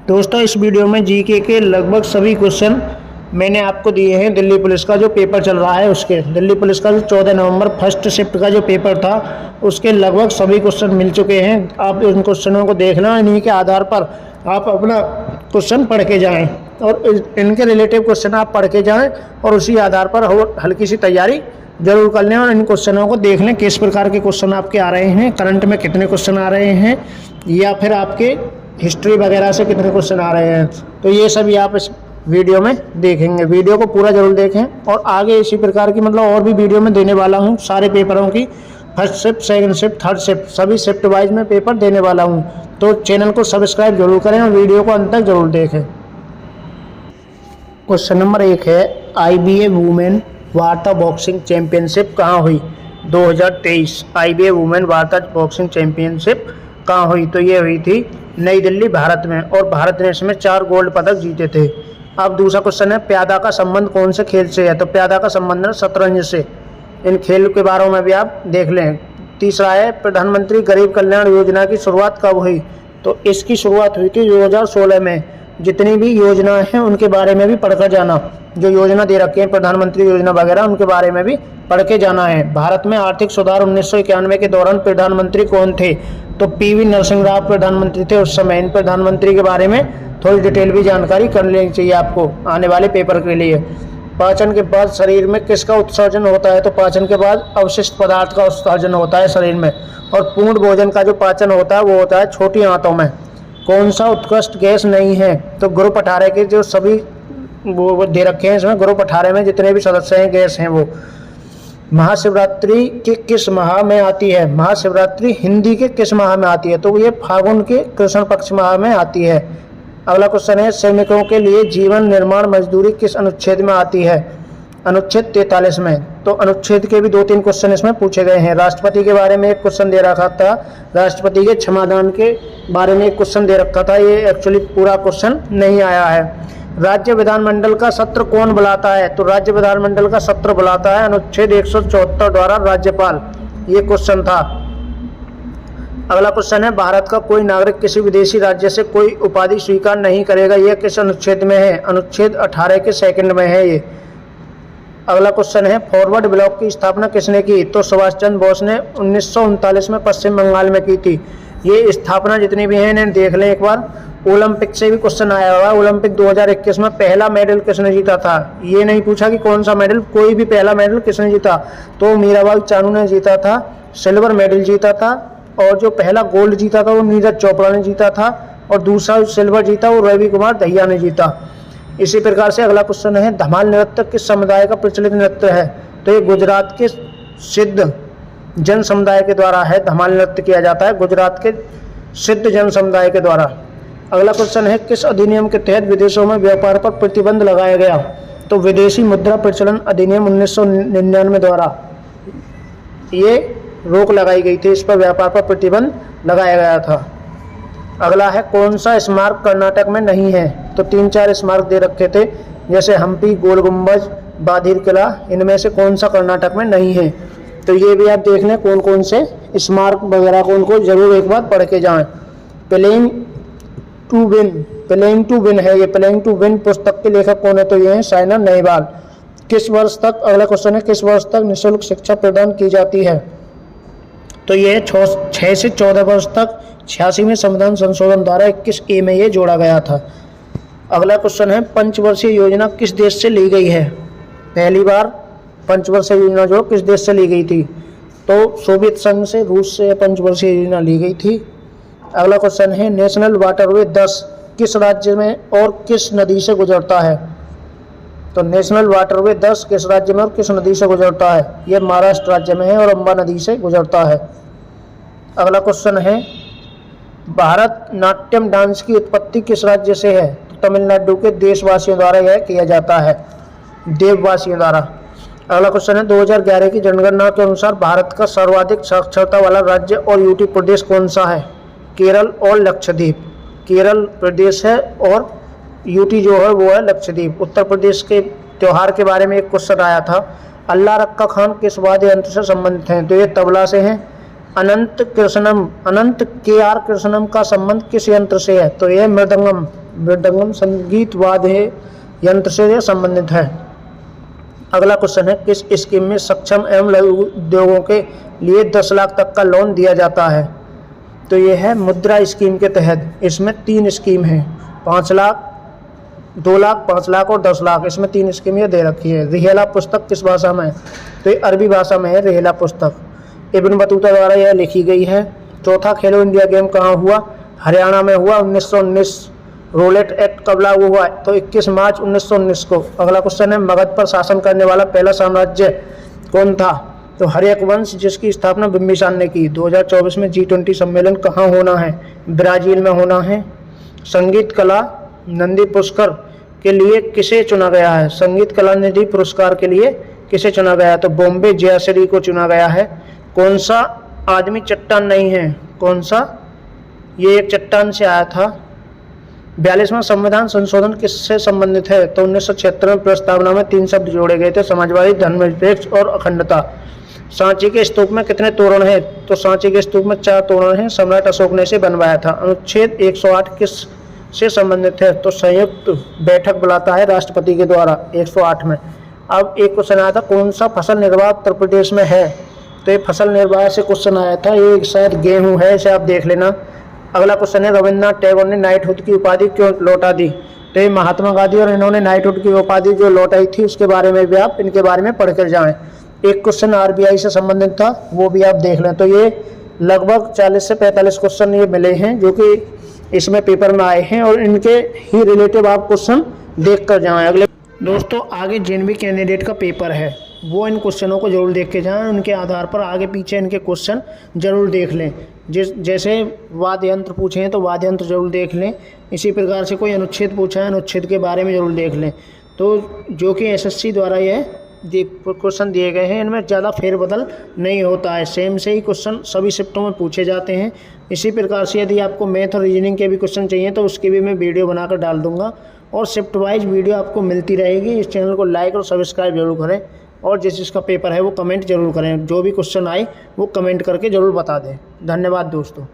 दोस्तों इस वीडियो में जीके के लगभग सभी क्वेश्चन मैंने आपको दिए हैं। दिल्ली पुलिस का जो पेपर चल रहा है उसके, दिल्ली पुलिस का जो 14 नवंबर फर्स्ट शिफ्ट का जो पेपर था उसके लगभग सभी क्वेश्चन मिल चुके हैं। आप इन क्वेश्चनों को देखना, इन्हीं के आधार पर आप अपना क्वेश्चन पढ़ के जाएं और इनके रिलेटिव क्वेश्चन आप पढ़ के जाएं और उसी आधार पर हल्की सी तैयारी जरूर कर लें और इन क्वेश्चनों को देख लें किस प्रकार के क्वेश्चन आपके आ रहे हैं, करंट में कितने क्वेश्चन आ रहे हैं या फिर आपके हिस्ट्री वगैरह से कितने क्वेश्चन आ रहे हैं। तो ये सभी आप इस वीडियो में देखेंगे। वीडियो को पूरा जरूर देखें और आगे इसी प्रकार की और भी वीडियो में देने वाला हूँ सारे पेपरों की, first shift, second shift, third shift, सभी शिफ्ट वाइज में पेपर देने वाला हूँ। तो चैनल को सब्सक्राइब जरूर करें और वीडियो को अंत तक जरूर देखें। क्वेश्चन नंबर 1 है, IBA वुमेन वार्ता बॉक्सिंग चैंपियनशिप कहाँ हुई? 2023 IBA वुमेन वार्ता बॉक्सिंग चैंपियनशिप कहाँ हुई? तो ये हुई थी नई दिल्ली, भारत में, और भारत ने इसमें 4 गोल्ड पदक जीते थे। अब दूसरा क्वेश्चन है, प्यादा का संबंध कौन से खेल से है? तो प्यादा का संबंध है शतरंज से। इन खेल के बारे में भी आप देख लें। तीसरा है, प्रधानमंत्री गरीब कल्याण योजना की शुरुआत कब हुई? तो इसकी शुरुआत हुई थी 2016 में। जितनी भी योजनाएं हैं उनके बारे में भी पढ़कर जाना, जो योजना दे रखे हैं प्रधानमंत्री योजना वगैरह, उनके बारे में भी पढ़ के जाना है। भारत में आर्थिक सुधार 1991 के दौरान प्रधानमंत्री कौन थे? तो PV नरसिंह राव प्रधानमंत्री थे उस समय। इन प्रधानमंत्री के बारे में थोड़ी डिटेल भी जानकारी कर लेनी चाहिए आपको आने वाले पेपर के लिए। पाचन के बाद शरीर में किसका उत्सर्जन होता है? तो पाचन के बाद अवशिष्ट पदार्थ का उत्सर्जन होता है शरीर में। और पूर्ण भोजन का जो पाचन होता है वो होता है छोटी आंतों में। कौन सा उत्कृष्ट गैस नहीं है? तो ग्रुप 18 के जो सभी वो दे रखे हैं इसमें, ग्रुप 18 में जितने भी सदस्य हैं गैस हैं वो। महाशिवरात्रि के किस माह में आती है? महाशिवरात्रि हिंदी के किस माह में आती है? तो ये फागुन के कृष्ण पक्ष माह में आती है। अगला क्वेश्चन है, श्रमिकों के लिए जीवन निर्माण मजदूरी किस अनुच्छेद में आती है? अनुच्छेद 43 में। तो अनुच्छेद के भी 2-3 क्वेश्चन इसमें पूछे गए हैं। राष्ट्रपति के बारे में एक क्वेश्चन दे रखा था, राष्ट्रपति के क्षमादान के बारे में एक क्वेश्चन दे रखा था। ये एक्चुअली पूरा क्वेश्चन नहीं आया है। राज्य विधानमंडल का सत्र कौन बुलाता है? तो राज्य विधानमंडल का सत्र बुलाता है अनुच्छेद 174 द्वारा राज्यपाल। ये क्वेश्चन था। अगला क्वेश्चन है, भारत का कोई नागरिक किसी विदेशी राज्य से कोई उपाधि स्वीकार नहीं करेगा। यह किस अनुच्छेद में है? अनुच्छेद 18 के सेकंड में है ये। अगला क्वेश्चन है, फॉरवर्ड ब्लॉक की स्थापना किसने की? तो सुभाष चंद्र बोस ने 1939 में पश्चिम बंगाल में की थी। ये स्थापना जितनी भी हैं इन्हें देख लें एक बार। ओलंपिक से भी क्वेश्चन आया हुआ है। ओलंपिक 2021 में पहला मेडल किसने जीता था? ये नहीं पूछा कि कौन सा मेडल, कोई भी पहला मेडल किसने जीता? तो मीराबाई चानू ने जीता था, सिल्वर मेडल जीता था। और जो पहला गोल्ड जीता था वो नीरज चोपड़ा ने जीता था और दूसरा सिल्वर जीता वो रवि कुमार दहिया ने जीता। इसी प्रकार से अगला क्वेश्चन है, धमाल नृत्य किस समुदाय का प्रचलित नृत्य है? तो ये गुजरात के सिद्ध जन समुदाय के द्वारा है, धमाल नृत्य किया जाता है गुजरात के सिद्ध जन समुदाय के द्वारा। अगला क्वेश्चन है, किस अधिनियम के तहत विदेशों में व्यापार पर प्रतिबंध लगाया गया? तो विदेशी मुद्रा प्रचलन अधिनियम 1999 द्वारा ये रोक लगाई गई थी, इस पर व्यापार पर प्रतिबंध लगाया गया था। अगला है, कौन सा स्मारक कर्नाटक में नहीं है? तो 3-4 स्मारक दे रखे थे, जैसे हम्पी, गोल गुम्बज, बाधिर किला, इनमें से कौन सा कर्नाटक में नहीं है? तो ये भी आप देख लें कौन कौन से स्मारक वगैरह को, उनको जरूर एक बार पढ़ के जाएं। प्लेइंग टू विन है ये। प्लेइंग टू विन पुस्तक के लेखक कौन है? तो ये है साइना नेहवाल। किस वर्ष तक, अगला क्वेश्चन है, किस वर्ष तक निःशुल्क शिक्षा प्रदान की जाती है? तो ये 6 से 14 वर्ष तक 86वें संविधान संशोधन द्वारा 21A में ये जोड़ा गया था। अगला क्वेश्चन है, पंचवर्षीय योजना किस देश से ली गई है? पहली बार पंचवर्षीय योजना जो किस देश से ली गई थी? तो सोवियत संघ से, रूस से पंचवर्षीय योजना ली गई थी। अगला क्वेश्चन है, नेशनल वाटरवे 10 किस राज्य में और किस नदी से गुजरता है? तो नेशनल वाटरवे 10 किस राज्य में और किस नदी से गुजरता है? यह महाराष्ट्र राज्य में है और अम्बा नदी से गुजरता है। अगला क्वेश्चन है, भारत नाट्यम डांस की उत्पत्ति किस राज्य से है? तो तमिलनाडु के देशवासियों द्वारा यह किया जाता है, देववासियों द्वारा। अगला क्वेश्चन है, 2011 की जनगणना के अनुसार भारत का सर्वाधिक साक्षरता वाला राज्य और यूटी प्रदेश कौन सा है? केरल और लक्षद्वीप। केरल प्रदेश है और यूटी जो है वो है लक्षद्वीप। उत्तर प्रदेश के त्यौहार के बारे में एक क्वेश्चन आया था, अल्लाह रक्का खान किस वाद्य यंत्र से संबंधित हैं? तो ये तबला से हैं। अनंत के आर कृष्णम का संबंध किस यंत्र से है? तो यह मृदंगम संगीत वाद्य यंत्र से संबंधित है। अगला क्वेश्चन है, किस स्कीम में सक्षम एवं लघु उद्योगों के लिए 10 लाख तक का लोन दिया जाता है? तो यह है मुद्रा स्कीम के तहत। इसमें 3 स्कीम है, 5 लाख, 2 लाख, 5 लाख और 10 लाख। इसमें 3 स्कीम ये दे रखी है। रिहेला पुस्तक किस भाषा में है? तो ये अरबी भाषा में है रिहेला पुस्तक। इब्न बतूता द्वारा यह लिखी गई है। चौथा खेलो इंडिया गेम कहाँ हुआ? हरियाणा में हुआ। 1919। रोलेट एक्ट कब लागू हुआ? तो 21 मार्च 1919 को। अगला क्वेश्चन है, मगध पर शासन करने वाला पहला साम्राज्य कौन था? तो हर्यक वंश, जिसकी स्थापना बिम्बिसार ने की। 2024 में G20 सम्मेलन कहाँ होना है? ब्राजील में होना है। संगीत कला नंदी पुरस्कार के लिए किसे चुना गया है? संगीत कला निधि पुरस्कार के लिए किसे चुना गया है? तो बॉम्बे जयश्री को चुना गया है। कौन सा आदमी चट्टान नहीं है? कौन सा? ये एक चट्टान से आया था। 42वां संविधान संशोधन किससे संबंधित है? तो 1976 में प्रस्तावना में 3 शब्द जोड़े गए थे, समाजवादी, धर्मनिरपेक्ष और अखंडता। सांची के स्तूप में कितने तोरण हैं? तो सांची के स्तूप में 4 तोरण हैं। सम्राट अशोक ने इसे बनवाया था। अनुच्छेद 108 किस से संबंधित है? तो संयुक्त बैठक बुलाता है राष्ट्रपति के द्वारा 108 में। अब एक क्वेश्चन आया था, कौन सा फसल निर्वाह उत्तर प्रदेश में है? तो ये फसल निर्वाह से क्वेश्चन आया था। ये शायद गेहूं है, इसे आप देख लेना। अगला क्वेश्चन है, रविन्द्रनाथ टैगोर ने नाइटहुड की उपाधि क्यों लौटा दी? तो ये महात्मा गांधी और इन्होंने नाइटहुड की उपाधि जो लौटाई थी उसके बारे में भी आप इनके बारे में पढ़ कर जाएं। एक क्वेश्चन RBI से संबंधित था, वो भी आप देख लें। तो ये लगभग 40 से 45 क्वेश्चन ये मिले हैं जो कि इसमें पेपर में आए हैं और इनके ही रिलेटिव आप क्वेश्चन देख कर जाएँ। अगले दोस्तों, आगे जिन भी कैंडिडेट का पेपर है वो इन क्वेश्चनों को जरूर देख के जाएं। उनके आधार पर आगे पीछे इनके क्वेश्चन जरूर देख लें। जैसे वाद्य यंत्र पूछे हैं तो वाद्य यंत्र जरूर देख लें। इसी प्रकार से कोई अनुच्छेद पूछा है, अनुच्छेद के बारे में जरूर देख लें। तो जो कि SSC द्वारा यह क्वेश्चन दिए गए हैं, इनमें ज़्यादा फेरबदल नहीं होता है। सेम से ही क्वेश्चन सभी शिफ्टों में पूछे जाते हैं। इसी प्रकार से यदि आपको मैथ और रीजनिंग के भी क्वेश्चन चाहिए तो उसकी भी मैं वीडियो बनाकर डाल दूंगा और शिफ्ट वाइज वीडियो आपको मिलती रहेगी। इस चैनल को लाइक और सब्सक्राइब जरूर करें और जिसका पेपर है वो कमेंट जरूर करें। जो भी क्वेश्चन आए वो कमेंट करके ज़रूर बता दें। धन्यवाद दोस्तों।